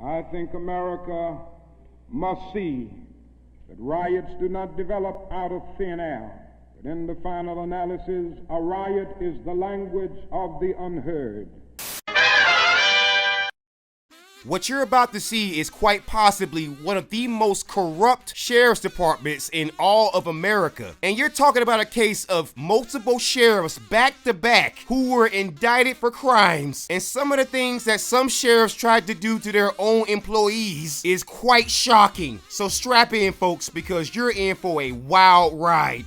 I think America must see that riots do not develop out of thin air. But in the final analysis, a riot is the language of the unheard. What you're about to see is quite possibly one of the most corrupt sheriff's departments in all of America. And you're talking about a case of multiple sheriffs back to back who were indicted for crimes. And some of the things that some sheriffs tried to do to their own employees is quite shocking. So strap in, folks, because you're in for a wild ride.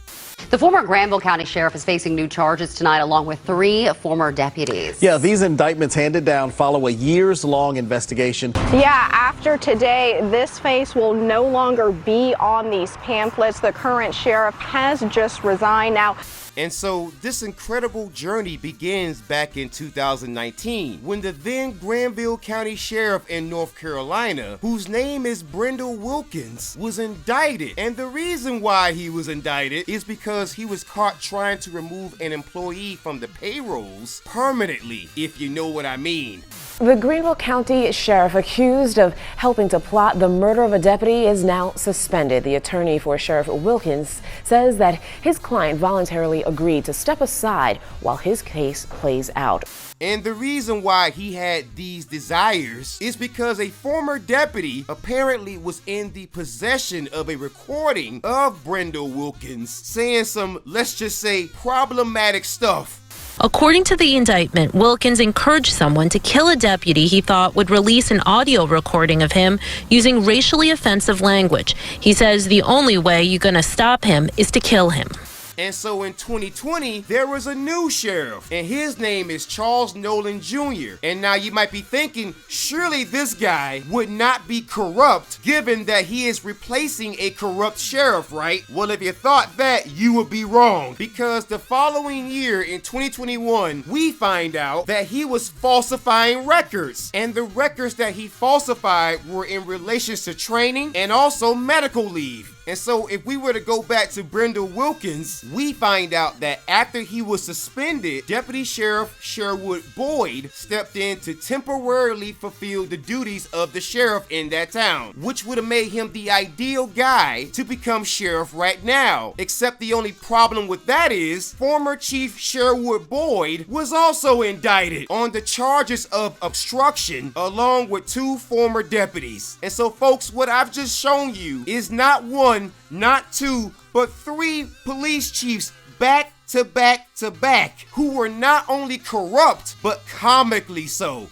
The former Granville County Sheriff is facing new charges tonight, along with 3 former deputies. Yeah, these indictments handed down follow a years-long investigation. Yeah, after today, this face will no longer be on these pamphlets. The current sheriff has just resigned now. And so this incredible journey begins back in 2019 when the then Granville County Sheriff in North Carolina, whose name is Brendel Wilkins, was indicted. And the reason why he was indicted is because he was caught trying to remove an employee from the payrolls permanently, if you know what I mean. The Greenville County Sheriff accused of helping to plot the murder of a deputy is now suspended. The attorney for Sheriff Wilkins says that his client voluntarily agreed to step aside while his case plays out. And the reason why he had these desires is because a former deputy apparently was in the possession of a recording of Brendel Wilkins saying some, let's just say, problematic stuff. According to the indictment, Wilkins encouraged someone to kill a deputy he thought would release an audio recording of him using racially offensive language. He says the only way you're going to stop him is to kill him. And so in 2020, there was a new sheriff, and his name is Charles Nolan Jr. And now you might be thinking, surely this guy would not be corrupt, given that he is replacing a corrupt sheriff, right? Well, if you thought that, you would be wrong, because the following year in 2021, we find out that he was falsifying records, and the records that he falsified were in relation to training and also medical leave. And so if we were to go back to Brendel Wilkins, we find out that after he was suspended, Deputy Sheriff Sherwood Boyd stepped in to temporarily fulfill the duties of the sheriff in that town, which would have made him the ideal guy to become sheriff right now. Except the only problem with that is former Chief Sherwood Boyd was also indicted on the charges of obstruction along with 2 former deputies. And so folks, what I've just shown you is not 1, not 2, but 3 police chiefs back to back to back who were not only corrupt, but comically so.